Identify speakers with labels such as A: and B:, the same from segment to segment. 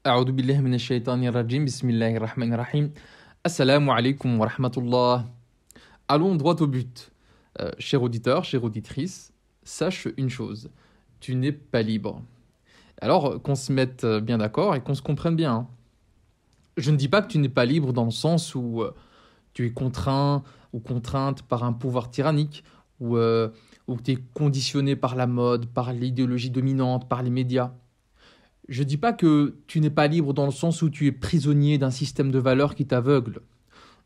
A: أعوذ بالله من الشيطان الرجيم بسم الله الرحمن الرحيم Assalamu alaikum wa rahmatullah. Allons droit au but. Cher auditeur, chère auditrice, sache une chose, tu n'es pas libre. Alors qu'on se mette bien d'accord et qu'on se comprenne bien. Hein. Je ne dis pas que tu n'es pas libre dans le sens où tu es contraint ou contrainte par un pouvoir tyrannique, ou que tu es conditionné par la mode, par l'idéologie dominante, par les médias. Je ne dis pas que tu n'es pas libre dans le sens où tu es prisonnier d'un système de valeurs qui t'aveugle.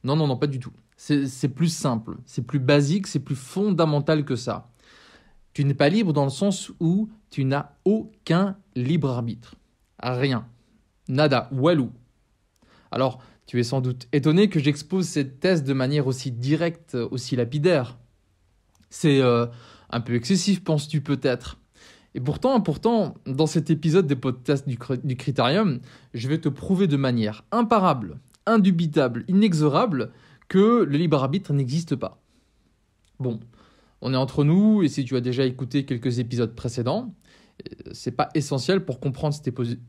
A: Non, pas du tout. C'est plus simple, c'est plus basique, c'est plus fondamental que ça. Tu n'es pas libre dans le sens où tu n'as aucun libre arbitre. Rien. Nada. Walou. Alors, tu es sans doute étonné que j'expose cette thèse de manière aussi directe, aussi lapidaire. C'est un peu excessif, penses-tu peut-être ? Et pourtant, dans cet épisode des podcasts du Critérium, je vais te prouver de manière imparable, indubitable, inexorable que le libre arbitre n'existe pas. Bon, on est entre nous, et si tu as déjà écouté quelques épisodes précédents, c'est pas essentiel pour comprendre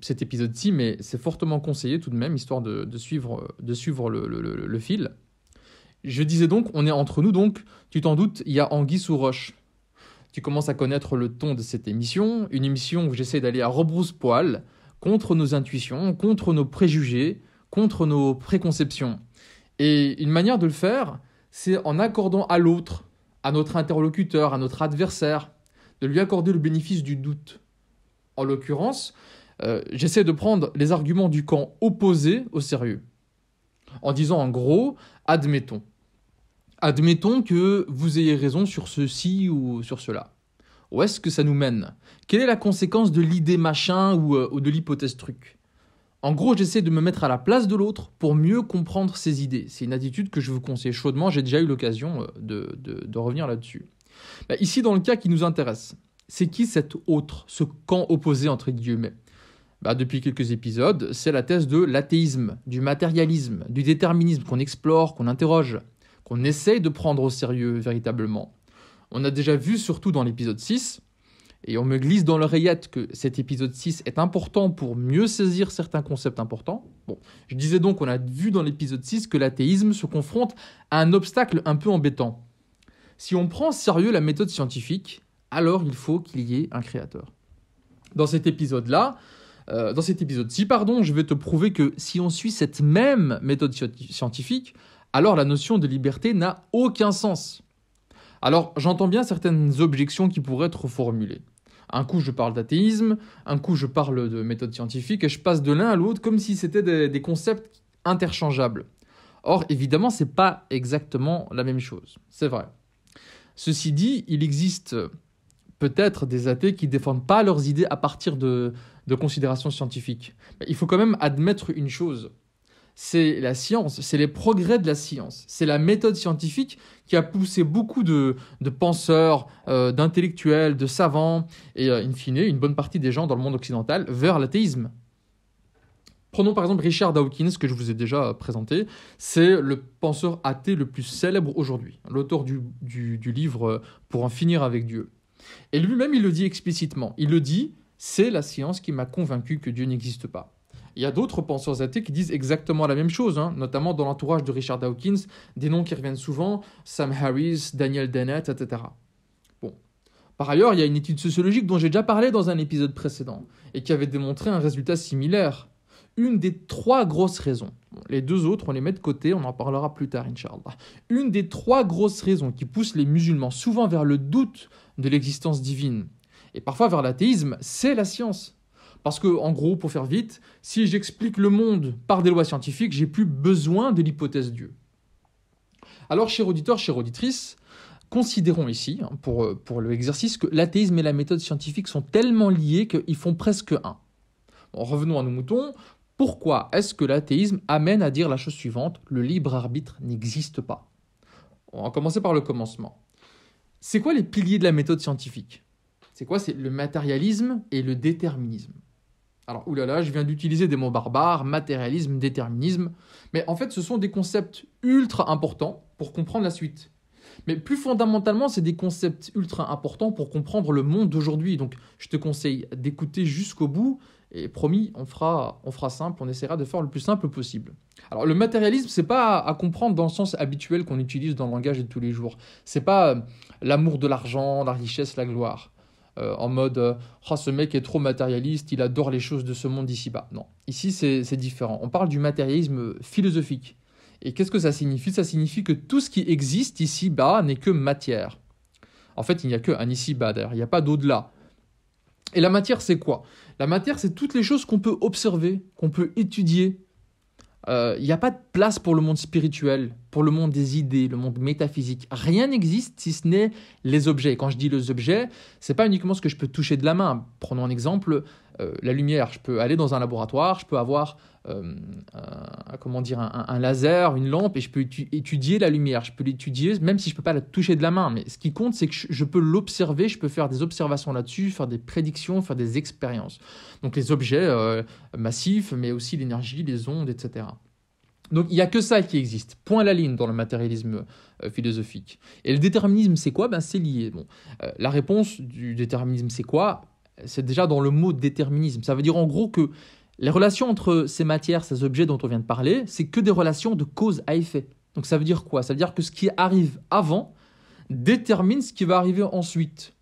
A: cet épisode-ci, mais c'est fortement conseillé tout de même, histoire de suivre le fil. Je disais donc, on est entre nous, donc, tu t'en doutes, il y a anguille sous roche. Tu commences à connaître le ton de cette émission, une émission où j'essaie d'aller à rebrousse-poil contre nos intuitions, contre nos préjugés, contre nos préconceptions. Et une manière de le faire, c'est en accordant à l'autre, à notre interlocuteur, à notre adversaire, de lui accorder le bénéfice du doute. En l'occurrence, j'essaie de prendre les arguments du camp opposé au sérieux. En disant en gros, admettons que vous ayez raison sur ceci ou sur cela. Où est-ce que ça nous mène ? Quelle est la conséquence de l'idée machin ou de l'hypothèse truc ? En gros, j'essaie de me mettre à la place de l'autre pour mieux comprendre ses idées. C'est une attitude que je vous conseille chaudement. J'ai déjà eu l'occasion de revenir là-dessus. Ici, dans le cas qui nous intéresse, c'est qui cet autre, ce camp opposé entre guillemets ? Depuis quelques épisodes, c'est la thèse de l'athéisme, du matérialisme, du déterminisme qu'on explore, qu'on interroge, qu'on essaye de prendre au sérieux véritablement. On a déjà vu surtout dans l'épisode 6, et on me glisse dans l'oreillette que cet épisode 6 est important pour mieux saisir certains concepts importants. Bon, je disais donc qu'on a vu dans l'épisode 6 que l'athéisme se confronte à un obstacle un peu embêtant. Si on prend au sérieux la méthode scientifique, alors il faut qu'il y ait un créateur. Dans cet épisode-ci, je vais te prouver que si on suit cette même méthode scientifique, alors la notion de liberté n'a aucun sens. Alors, j'entends bien certaines objections qui pourraient être formulées. Un coup, je parle d'athéisme, un coup, je parle de méthode scientifique, et je passe de l'un à l'autre comme si c'était des concepts interchangeables. Or, évidemment, ce n'est pas exactement la même chose. C'est vrai. Ceci dit, il existe peut-être des athées qui ne défendent pas leurs idées à partir de considérations scientifiques. Mais il faut quand même admettre une chose. C'est la science, c'est les progrès de la science. C'est la méthode scientifique qui a poussé beaucoup de penseurs, d'intellectuels, de savants, et in fine, une bonne partie des gens dans le monde occidental vers l'athéisme. Prenons par exemple Richard Dawkins, que je vous ai déjà présenté. C'est le penseur athée le plus célèbre aujourd'hui, l'auteur du livre « Pour en finir avec Dieu ». Et lui-même, il le dit explicitement. Il le dit, c'est la science qui m'a convaincu que Dieu n'existe pas. Il y a d'autres penseurs athées qui disent exactement la même chose, notamment dans l'entourage de Richard Dawkins, des noms qui reviennent souvent, Sam Harris, Daniel Dennett, etc. Bon. Par ailleurs, il y a une étude sociologique dont j'ai déjà parlé dans un épisode précédent, et qui avait démontré un résultat similaire. Une des 3 grosses raisons, les 2 autres, on les met de côté, on en parlera plus tard, Inch'Allah. Une des 3 grosses raisons qui poussent les musulmans souvent vers le doute de l'existence divine, et parfois vers l'athéisme, c'est la science. Parce que, en gros, pour faire vite, si j'explique le monde par des lois scientifiques, j'ai plus besoin de l'hypothèse Dieu. Alors, cher auditeur, chère auditrice, considérons ici, pour l'exercice, que l'athéisme et la méthode scientifique sont tellement liés qu'ils font presque un. Bon, revenons à nos moutons. Pourquoi est-ce que l'athéisme amène à dire la chose suivante : le libre arbitre n'existe pas ? On va commencer par le commencement. C'est quoi les piliers de la méthode scientifique ? C'est quoi ? C'est le matérialisme et le déterminisme. Alors, oulala, je viens d'utiliser des mots barbares, matérialisme, déterminisme, mais en fait, ce sont des concepts ultra importants pour comprendre la suite. Mais plus fondamentalement, c'est des concepts ultra importants pour comprendre le monde d'aujourd'hui. Donc, je te conseille d'écouter jusqu'au bout Et promis, on fera simple, on essaiera de faire le plus simple possible. Alors le matérialisme, c'est pas à comprendre dans le sens habituel qu'on utilise dans le langage de tous les jours. C'est pas l'amour de l'argent, la richesse, la gloire. En mode oh, ce mec est trop matérialiste, il adore les choses de ce monde d'ici-bas. Non, ici c'est différent. On parle du matérialisme philosophique. Et qu'est-ce que ça signifie? Ça signifie que tout ce qui existe ici-bas n'est que matière. En fait, il n'y a qu'un ici-bas d'ailleurs, il n'y a pas d'au-delà. Et la matière, c'est quoi? La matière, c'est toutes les choses qu'on peut observer, qu'on peut étudier. Il n'y a pas de place pour le monde spirituel, pour le monde des idées, le monde métaphysique. Rien n'existe si ce n'est les objets. Et quand je dis les objets, ce n'est pas uniquement ce que je peux toucher de la main. Prenons un exemple, la lumière. Je peux aller dans un laboratoire, je peux avoir un laser, une lampe, et je peux étudier la lumière. Je peux l'étudier même si je ne peux pas la toucher de la main. Mais ce qui compte, c'est que je peux l'observer, je peux faire des observations là-dessus, faire des prédictions, faire des expériences. Donc les objets massifs, mais aussi l'énergie, les ondes, etc. Donc il n'y a que ça qui existe. Point à la ligne dans le matérialisme philosophique. Et le déterminisme, c'est quoi? C'est lié. La réponse du déterminisme, c'est quoi? C'est déjà dans le mot déterminisme. Ça veut dire en gros que les relations entre ces matières, ces objets dont on vient de parler, c'est que des relations de cause à effet. Donc ça veut dire quoi? Ça veut dire que ce qui arrive avant détermine ce qui va arriver ensuite.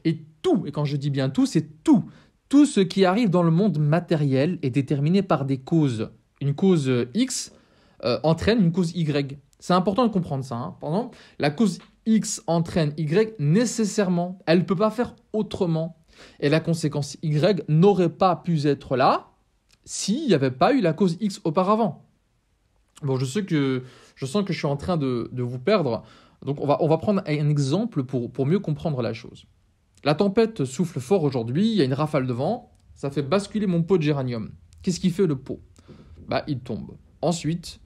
A: Et tout, et quand je dis bien tout, c'est tout. Tout ce qui arrive dans le monde matériel est déterminé par des causes. Une cause X entraîne une cause Y. C'est important de comprendre ça. Par exemple, la cause X entraîne Y nécessairement. Elle ne peut pas faire autrement. Et la conséquence Y n'aurait pas pu être là s'il n'y avait pas eu la cause X auparavant. Bon, je sens que je suis en train de vous perdre. Donc, on va prendre un exemple pour mieux comprendre la chose. La tempête souffle fort aujourd'hui, il y a une rafale de vent, ça fait basculer mon pot de géranium. Qu'est-ce qui fait le pot? Il tombe. Ensuite,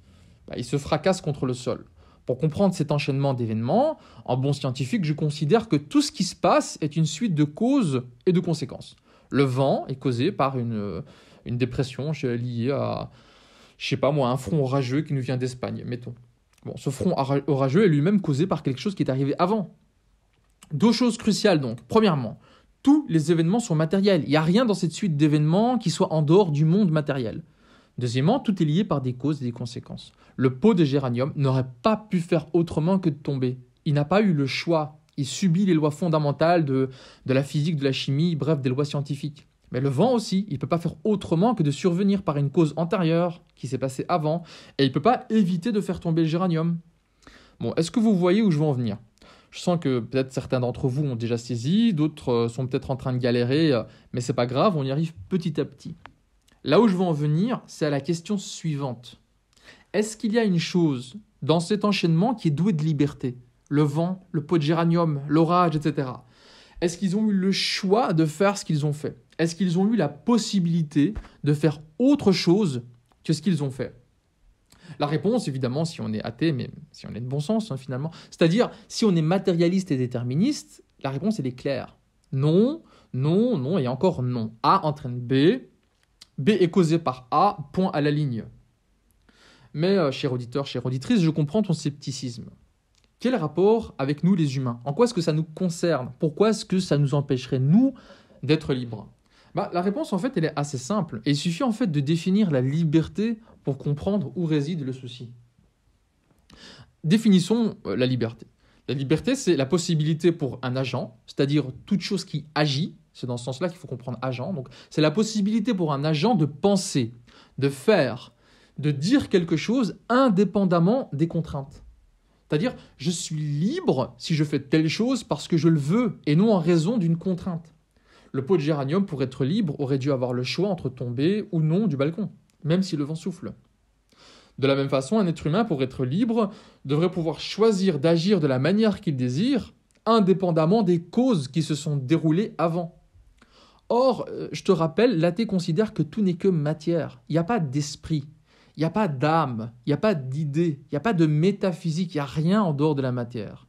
A: il se fracasse contre le sol. Pour comprendre cet enchaînement d'événements, en bon scientifique, je considère que tout ce qui se passe est une suite de causes et de conséquences. Le vent est causé par une dépression liée à, un front orageux qui nous vient d'Espagne, mettons. Bon, ce front orageux est lui-même causé par quelque chose qui est arrivé avant. Deux choses cruciales donc. Premièrement, tous les événements sont matériels. Il n'y a rien dans cette suite d'événements qui soit en dehors du monde matériel. Deuxièmement, tout est lié par des causes et des conséquences. Le pot de géranium n'aurait pas pu faire autrement que de tomber. Il n'a pas eu le choix. Il subit les lois fondamentales de la physique, de la chimie, bref, des lois scientifiques. Mais le vent aussi, il ne peut pas faire autrement que de survenir par une cause antérieure qui s'est passée avant, et il ne peut pas éviter de faire tomber le géranium. Bon, est-ce que vous voyez où je veux en venir? Je sens que peut-être certains d'entre vous ont déjà saisi, d'autres sont peut-être en train de galérer, mais c'est pas grave, on y arrive petit à petit. Là où je veux en venir, c'est à la question suivante. Est-ce qu'il y a une chose dans cet enchaînement qui est douée de liberté? Le vent, le pot de géranium, l'orage, etc. Est-ce qu'ils ont eu le choix de faire ce qu'ils ont fait? Est-ce qu'ils ont eu la possibilité de faire autre chose que ce qu'ils ont fait? La réponse, évidemment, si on est athée, mais si on est de bon sens, finalement, c'est-à-dire si on est matérialiste et déterministe, la réponse, elle est claire. Non, non, non et encore non. A entraîne B. B est causé par A, point à la ligne. Mais, cher auditeur, chère auditrice, je comprends ton scepticisme. Quel rapport avec nous les humains? En quoi est-ce que ça nous concerne? Pourquoi est-ce que ça nous empêcherait, nous, d'être libres? La réponse, en fait, elle est assez simple. Et il suffit, en fait, de définir la liberté pour comprendre où réside le souci. Définissons la liberté. La liberté, c'est la possibilité pour un agent, c'est-à-dire toute chose qui agit, c'est dans ce sens-là qu'il faut comprendre agent, donc c'est la possibilité pour un agent de penser, de faire, de dire quelque chose indépendamment des contraintes. C'est-à-dire, je suis libre si je fais telle chose parce que je le veux et non en raison d'une contrainte. Le pot de géranium, pour être libre, aurait dû avoir le choix entre tomber ou non du balcon, même si le vent souffle. De la même façon, un être humain, pour être libre, devrait pouvoir choisir d'agir de la manière qu'il désire, indépendamment des causes qui se sont déroulées avant. Or, je te rappelle, l'athée considère que tout n'est que matière. Il n'y a pas d'esprit, il n'y a pas d'âme, il n'y a pas d'idée, il n'y a pas de métaphysique, il n'y a rien en dehors de la matière.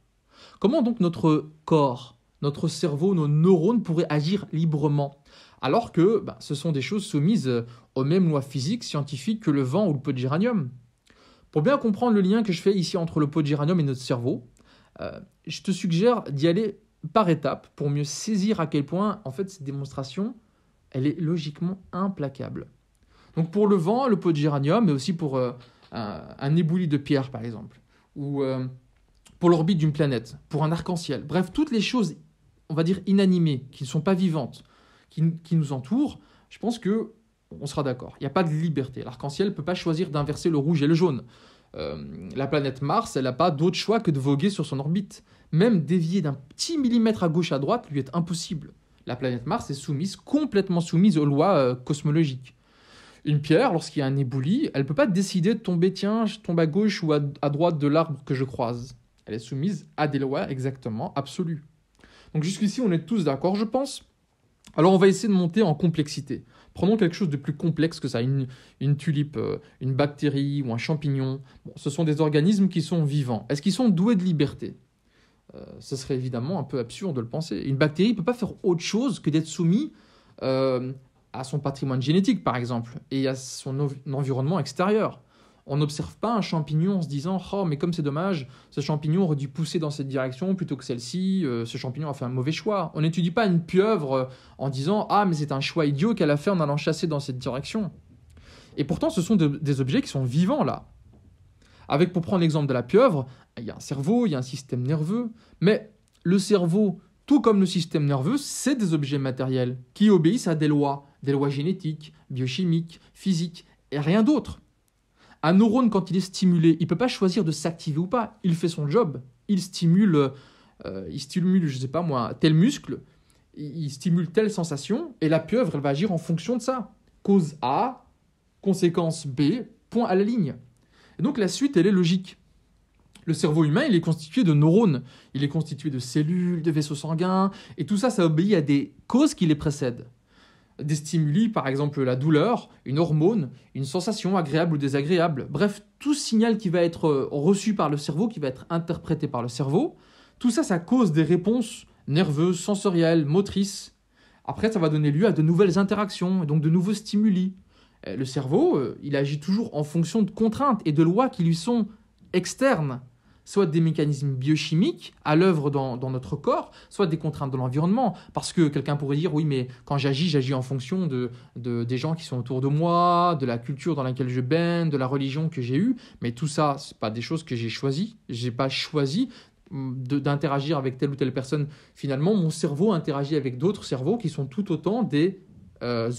A: Comment donc notre corps, notre cerveau, nos neurones pourraient agir librement, alors que ce sont des choses soumises aux mêmes lois physiques, scientifiques que le vent ou le pot de géranium? Pour bien comprendre le lien que je fais ici entre le pot de géranium et notre cerveau, je te suggère d'y aller par étapes pour mieux saisir à quel point, en fait, cette démonstration elle est logiquement implacable. Donc pour le vent, le pot de géranium, mais aussi pour un éboulis de pierre, par exemple, ou pour l'orbite d'une planète, pour un arc-en-ciel. Bref, toutes les choses, on va dire, inanimées, qui ne sont pas vivantes, qui nous entourent, je pense qu'on sera d'accord. Il n'y a pas de liberté. L'arc-en-ciel ne peut pas choisir d'inverser le rouge et le jaune. La planète Mars, elle n'a pas d'autre choix que de voguer sur son orbite. Même dévier d'un petit millimètre à gauche à droite lui est impossible. La planète Mars est complètement soumise aux lois cosmologiques. Une pierre, lorsqu'il y a un éboulis, elle ne peut pas décider de tomber, tiens, je tombe à gauche ou à droite de l'arbre que je croise. Elle est soumise à des lois exactement absolues. Donc jusqu'ici, on est tous d'accord, je pense. Alors on va essayer de monter en complexité. Prenons quelque chose de plus complexe que ça, une tulipe, une bactérie ou un champignon. Bon, ce sont des organismes qui sont vivants. Est-ce qu'ils sont doués de liberté ? Ce serait évidemment un peu absurde de le penser. Une bactérie ne peut pas faire autre chose que d'être soumise à son patrimoine génétique, par exemple, et à son environnement extérieur. On n'observe pas un champignon en se disant « Oh, mais comme c'est dommage, ce champignon aurait dû pousser dans cette direction plutôt que celle-ci, ce champignon a fait un mauvais choix. » On n'étudie pas une pieuvre en disant « Ah, mais c'est un choix idiot qu'elle a fait en allant chasser dans cette direction. » Et pourtant, ce sont des objets qui sont vivants, là. Avec, pour prendre l'exemple de la pieuvre, il y a un cerveau, il y a un système nerveux, mais le cerveau, tout comme le système nerveux, c'est des objets matériels qui obéissent à des lois génétiques, biochimiques, physiques, et rien d'autre. Un neurone, quand il est stimulé, il ne peut pas choisir de s'activer ou pas. Il fait son job. Il stimule, je ne sais pas moi, tel muscle, il stimule telle sensation, et la pieuvre, elle va agir en fonction de ça. Cause A, conséquence B, point à la ligne. Et donc la suite, elle est logique. Le cerveau humain, il est constitué de neurones, il est constitué de cellules, de vaisseaux sanguins, et tout ça, ça obéit à des causes qui les précèdent. Des stimuli, par exemple la douleur, une hormone, une sensation agréable ou désagréable. Bref, tout signal qui va être reçu par le cerveau, qui va être interprété par le cerveau, tout ça, ça cause des réponses nerveuses, sensorielles, motrices. Après, ça va donner lieu à de nouvelles interactions, et donc de nouveaux stimuli. Le cerveau, il agit toujours en fonction de contraintes et de lois qui lui sont externes, soit des mécanismes biochimiques à l'œuvre dans notre corps, soit des contraintes de l'environnement. Parce que quelqu'un pourrait dire, oui, mais quand j'agis en fonction des gens qui sont autour de moi, de la culture dans laquelle je baigne, de la religion que j'ai eue. Mais tout ça, ce n'est pas des choses que j'ai choisies. Je n'ai pas choisi d'interagir avec telle ou telle personne. Finalement, mon cerveau interagit avec d'autres cerveaux qui sont tout autant des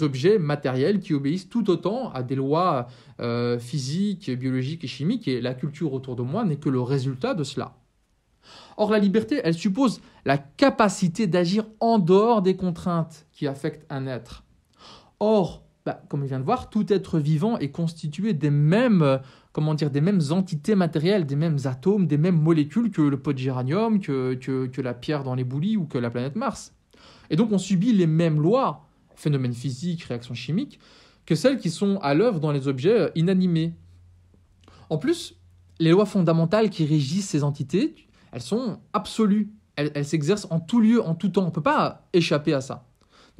A: objets matériels qui obéissent tout autant à des lois physiques, biologiques et chimiques, et la culture autour de moi n'est que le résultat de cela. Or, la liberté, elle suppose la capacité d'agir en dehors des contraintes qui affectent un être. Or, comme on vient de voir, tout être vivant est constitué des mêmes entités matérielles, des mêmes atomes, des mêmes molécules que le pot de géranium, que la pierre dans l'éboulis ou que la planète Mars. Et donc, on subit les mêmes lois, phénomènes physiques, réactions chimiques, que celles qui sont à l'œuvre dans les objets inanimés. En plus, les lois fondamentales qui régissent ces entités, elles sont absolues. Elles s'exercent en tout lieu, en tout temps. On ne peut pas échapper à ça.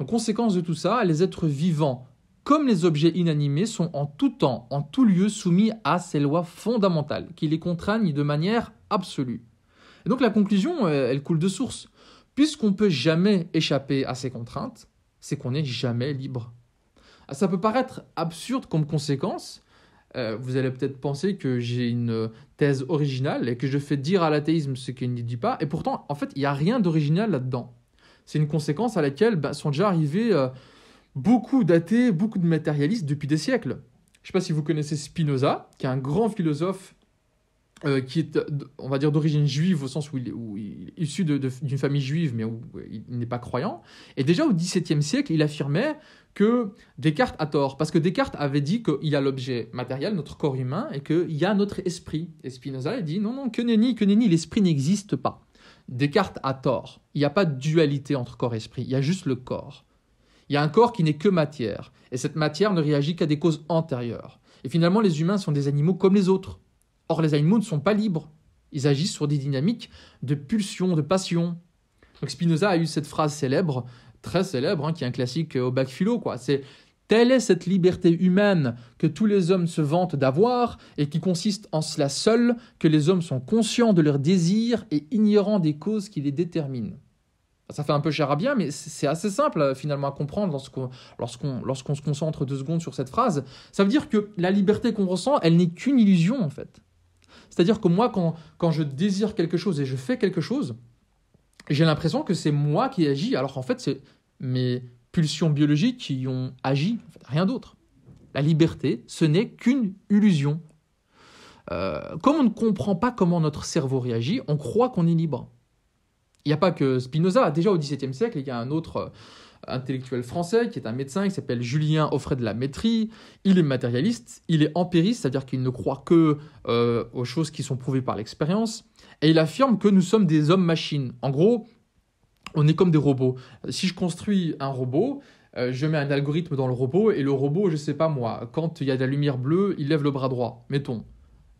A: Donc, conséquence de tout ça, les êtres vivants, comme les objets inanimés, sont en tout temps, en tout lieu, soumis à ces lois fondamentales qui les contraignent de manière absolue. Et donc, la conclusion, elle coule de source. Puisqu'on ne peut jamais échapper à ces contraintes, c'est qu'on n'est jamais libre. Ça peut paraître absurde comme conséquence. Vous allez peut-être penser que j'ai une thèse originale et que je fais dire à l'athéisme ce qu'il ne dit pas. Et pourtant, en fait, il n'y a rien d'original là-dedans. C'est une conséquence à laquelle sont déjà arrivés beaucoup d'athées, beaucoup de matérialistes depuis des siècles. Je ne sais pas si vous connaissez Spinoza, qui est un grand philosophe qui est, on va dire, d'origine juive, au sens où il est issu d'une famille juive, mais où il n'est pas croyant. Et déjà au XVIIe siècle, il affirmait que Descartes a tort, parce que Descartes avait dit qu'il y a l'objet matériel, notre corps humain, et qu'il y a notre esprit. Et Spinoza a dit non, que nenni, l'esprit n'existe pas. Descartes a tort. Il n'y a pas de dualité entre corps et esprit, il y a juste le corps. Il y a un corps qui n'est que matière, et cette matière ne réagit qu'à des causes antérieures. Et finalement, les humains sont des animaux comme les autres. Or, les animaux ne sont pas libres. Ils agissent sur des dynamiques de pulsion, de passion. Donc Spinoza a eu cette phrase célèbre, très célèbre, qui est un classique au bac philo, quoi. C'est « Telle est cette liberté humaine que tous les hommes se vantent d'avoir et qui consiste en cela seul que les hommes sont conscients de leurs désirs et ignorants des causes qui les déterminent. » Ça fait un peu charabia, mais c'est assez simple finalement à comprendre lorsqu'on se concentre 2 secondes sur cette phrase. Ça veut dire que la liberté qu'on ressent, elle n'est qu'une illusion en fait. C'est-à-dire que moi, quand je désire quelque chose et je fais quelque chose, j'ai l'impression que c'est moi qui agis, alors qu'en fait, c'est mes pulsions biologiques qui ont agi, en fait, rien d'autre. La liberté, ce n'est qu'une illusion. Comme on ne comprend pas comment notre cerveau réagit, on croit qu'on est libre. Il n'y a pas que Spinoza. Déjà au XVIIe siècle, il y a un autre intellectuel français qui est un médecin, qui s'appelle Julien Offray de la Métrie. Il est matérialiste, il est empiriste, c'est-à-dire qu'il ne croit que aux choses qui sont prouvées par l'expérience. Et il affirme que nous sommes des hommes-machines. En gros, on est comme des robots. Si je construis un robot, je mets un algorithme dans le robot, et le robot, je ne sais pas moi, quand il y a de la lumière bleue, il lève le bras droit, mettons.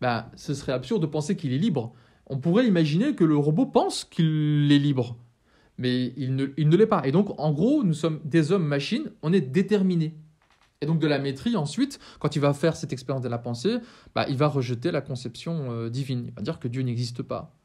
A: Ben, ce serait absurde de penser qu'il est libre. On pourrait imaginer que le robot pense qu'il est libre, mais il ne l'est pas. Et donc, en gros, nous sommes des hommes-machines, on est déterminés. Et donc, de la Métrie, ensuite, quand il va faire cette expérience de la pensée, bah, il va rejeter la conception divine. Il va dire que Dieu n'existe pas.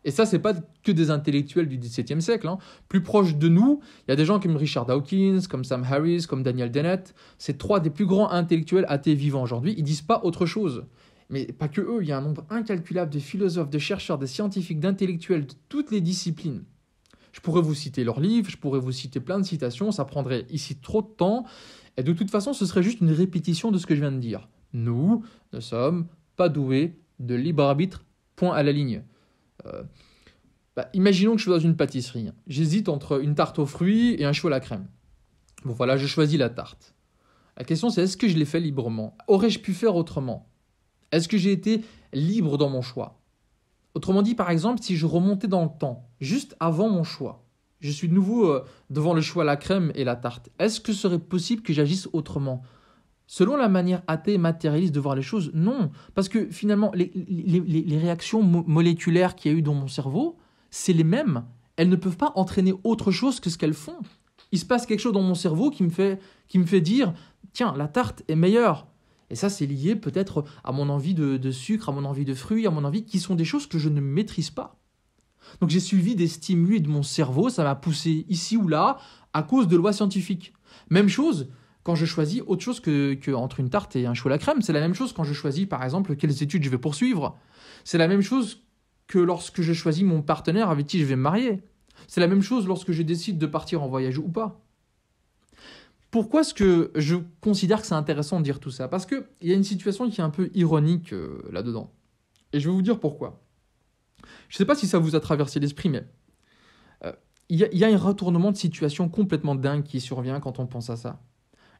A: Et ça, c'est pas que des intellectuels du XVIIe siècle. Hein. Plus proche de nous, il y a des gens comme Richard Dawkins, comme Sam Harris, comme Daniel Dennett. C'est 3 des plus grands intellectuels athées vivants aujourd'hui. Ils disent pas autre chose. Mais pas que eux, il y a un nombre incalculable de philosophes, de chercheurs, de scientifiques, d'intellectuels de toutes les disciplines. Je pourrais vous citer leurs livres, je pourrais vous citer plein de citations, ça prendrait ici trop de temps. Et de toute façon, ce serait juste une répétition de ce que je viens de dire. Nous ne sommes pas doués de libre arbitre, point à la ligne. Imaginons que je suis dans une pâtisserie. J'hésite entre une tarte aux fruits et un chou à la crème. Bon voilà, je choisis la tarte. La question c'est, est-ce que je l'ai fait librement? Aurais-je pu faire autrement? Est-ce que j'ai été libre dans mon choix? Autrement dit, par exemple, si je remontais dans le temps, juste avant mon choix, je suis de nouveau devant le choix à la crème et la tarte, est-ce que ce serait possible que j'agisse autrement? Selon la manière athée et matérialiste de voir les choses, non. Parce que finalement, les réactions moléculaires qu'il y a eu dans mon cerveau, c'est les mêmes. Elles ne peuvent pas entraîner autre chose que ce qu'elles font. Il se passe quelque chose dans mon cerveau qui me fait dire « Tiens, la tarte est meilleure ». Et ça, c'est lié peut-être à mon envie de sucre, à mon envie de fruits, à mon envie, qui sont des choses que je ne maîtrise pas. Donc j'ai suivi des stimuli de mon cerveau, ça m'a poussé ici ou là, à cause de lois scientifiques. Même chose quand je choisis autre chose que entre une tarte et un chou à la crème. C'est la même chose quand je choisis, par exemple, quelles études je vais poursuivre. C'est la même chose que lorsque je choisis mon partenaire avec qui je vais me marier. C'est la même chose lorsque je décide de partir en voyage ou pas. Pourquoi est-ce que je considère que c'est intéressant de dire tout ça? Parce qu'il y a une situation qui est un peu ironique là-dedans. Et je vais vous dire pourquoi. Je ne sais pas si ça vous a traversé l'esprit, mais il y a un retournement de situation complètement dingue qui survient quand on pense à ça.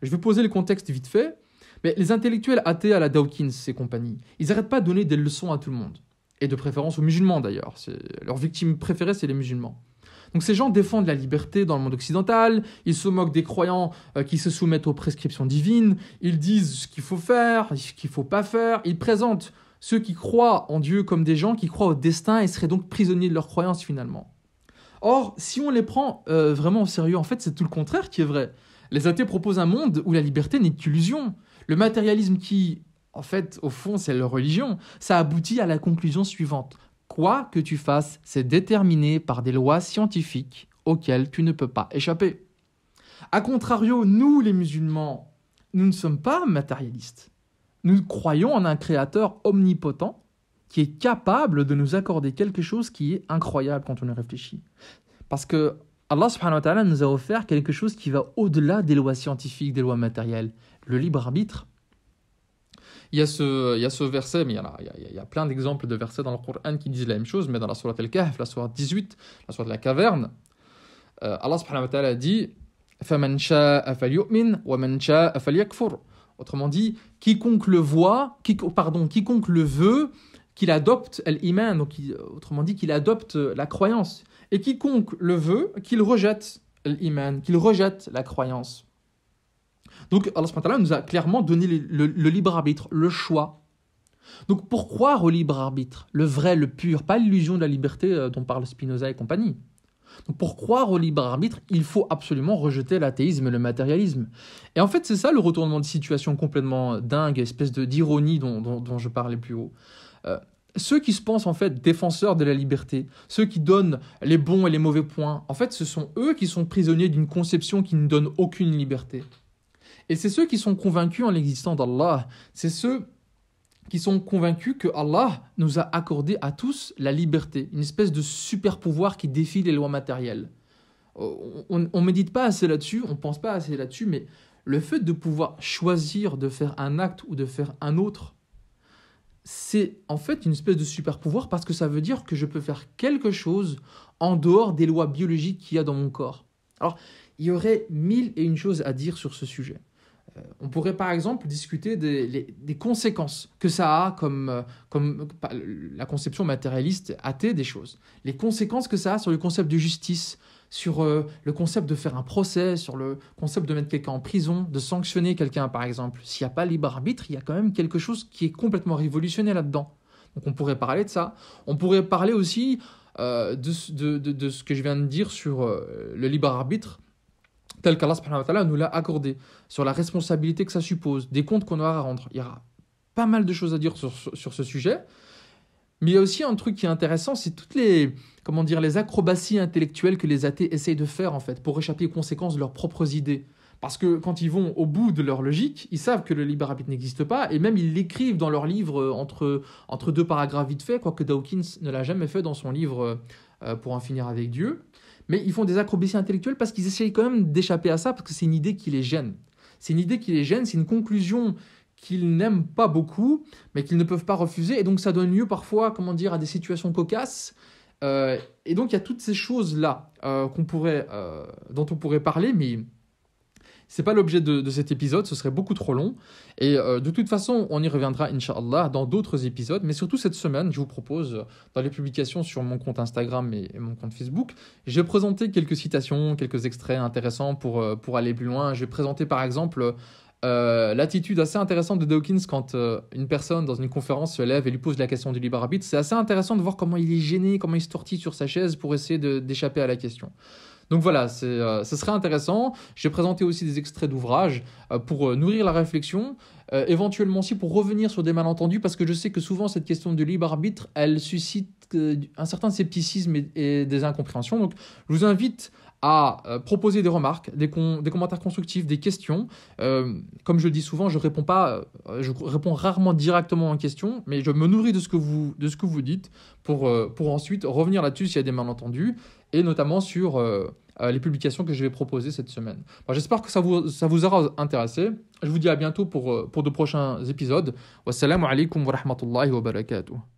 A: Je vais poser le contexte vite fait, mais les intellectuels athées à la Dawkins et compagnie, ils n'arrêtent pas de donner des leçons à tout le monde. Et de préférence aux musulmans d'ailleurs. Leur victime préférée, c'est les musulmans. Donc ces gens défendent la liberté dans le monde occidental, ils se moquent des croyants qui se soumettent aux prescriptions divines, ils disent ce qu'il faut faire, ce qu'il ne faut pas faire, ils présentent ceux qui croient en Dieu comme des gens qui croient au destin et seraient donc prisonniers de leurs croyances finalement. Or, si on les prend vraiment au sérieux, en fait c'est tout le contraire qui est vrai. Les athées proposent un monde où la liberté n'est qu'illusion. Le matérialisme qui, en fait, au fond, c'est leur religion, ça aboutit à la conclusion suivante. Quoi que tu fasses, c'est déterminé par des lois scientifiques auxquelles tu ne peux pas échapper. A contrario, nous, les musulmans, nous ne sommes pas matérialistes. Nous croyons en un créateur omnipotent qui est capable de nous accorder quelque chose qui est incroyable quand on y réfléchit. Parce que Allah subhanahu wa ta'ala nous a offert quelque chose qui va au-delà des lois scientifiques, des lois matérielles, le libre arbitre. Il y a ce verset, mais il y a plein d'exemples de versets dans le Coran qui disent la même chose, mais dans la sourate Al-Kahf, la sourate 18, la sourate de la caverne, Allah subhanahu wa ta'ala dit « فَمَنْ شَاءَ فَلْيُؤْمِنْ وَمَنْ شَاءَ فَلْيَكْفُرْ » Autrement dit, quiconque le veut, qu'il adopte l'iman, donc autrement dit qu'il adopte la croyance. Et quiconque le veut, qu'il rejette l'iman, qu'il rejette la croyance. Donc Allah subhanahu wa ta'ala nous a clairement donné le libre arbitre, le choix. Donc pour croire au libre arbitre, le vrai, le pur, pas l'illusion de la liberté dont parle Spinoza et compagnie. Donc pour croire au libre arbitre, il faut absolument rejeter l'athéisme et le matérialisme. Et en fait c'est ça le retournement de situation complètement dingue, espèce d'ironie dont je parlais plus haut. ceux qui se pensent en fait défenseurs de la liberté, ceux qui donnent les bons et les mauvais points, en fait, ce sont eux qui sont prisonniers d'une conception qui ne donne aucune liberté. Et c'est ceux qui sont convaincus en l'existence d'Allah, c'est ceux qui sont convaincus que Allah nous a accordé à tous la liberté, une espèce de super pouvoir qui défie les lois matérielles. On ne médite pas assez là-dessus, on ne pense pas assez là-dessus, mais le fait de pouvoir choisir de faire un acte ou de faire un autre, c'est en fait une espèce de super pouvoir parce que ça veut dire que je peux faire quelque chose en dehors des lois biologiques qu'il y a dans mon corps. Alors, il y aurait mille et une choses à dire sur ce sujet. On pourrait par exemple discuter des conséquences que ça a comme la conception matérialiste athée des choses. Les conséquences que ça a sur le concept de justice, sur le concept de faire un procès, sur le concept de mettre quelqu'un en prison, de sanctionner quelqu'un par exemple. S'il n'y a pas libre arbitre, il y a quand même quelque chose qui est complètement révolutionnaire là-dedans. Donc on pourrait parler de ça. On pourrait parler aussi de ce que je viens de dire sur le libre arbitre, tel qu'Allah subhanahu wa ta'ala nous l'a accordé, sur la responsabilité que ça suppose, des comptes qu'on aura à rendre. Il y aura pas mal de choses à dire sur ce sujet. Mais il y a aussi un truc qui est intéressant, c'est toutes les acrobaties intellectuelles que les athées essayent de faire en fait, pour échapper aux conséquences de leurs propres idées. Parce que quand ils vont au bout de leur logique, ils savent que le libre arbitre n'existe pas, et même ils l'écrivent dans leur livre entre deux paragraphes vite fait, quoique Dawkins ne l'a jamais fait dans son livre Pour en finir avec Dieu. Mais ils font des acrobaties intellectuelles parce qu'ils essayent quand même d'échapper à ça, parce que c'est une idée qui les gêne. C'est une idée qui les gêne, c'est une conclusion qu'ils n'aiment pas beaucoup, mais qu'ils ne peuvent pas refuser. Et donc ça donne lieu parfois, à des situations cocasses. Et donc il y a toutes ces choses-là dont on pourrait parler, mais c'est pas l'objet de cet épisode, ce serait beaucoup trop long. Et de toute façon, on y reviendra, Inch'Allah, dans d'autres épisodes. Mais surtout cette semaine, je vous propose, dans les publications sur mon compte Instagram et mon compte Facebook, je vais présenter quelques citations, quelques extraits intéressants pour aller plus loin. Je vais présenter par exemple l'attitude assez intéressante de Dawkins quand une personne dans une conférence se lève et lui pose la question du libre arbitre. C'est assez intéressant de voir comment il est gêné, comment il se tortille sur sa chaise pour essayer d'échapper à la question. Donc voilà, ce serait intéressant. J'ai présenté aussi des extraits d'ouvrages pour nourrir la réflexion, éventuellement aussi pour revenir sur des malentendus, parce que je sais que souvent cette question de libre arbitre, elle suscite un certain scepticisme et des incompréhensions. Donc je vous invite à proposer des remarques, des commentaires constructifs, des questions. Comme je le dis souvent, je réponds rarement directement en question, mais je me nourris de ce que vous dites pour ensuite revenir là-dessus s'il y a des malentendus, et notamment sur les publications que je vais proposer cette semaine. Bon, j'espère que ça vous aura intéressé. Je vous dis à bientôt pour de prochains épisodes. Wassalamu alaikum wa rahmatullahi wa barakatuh.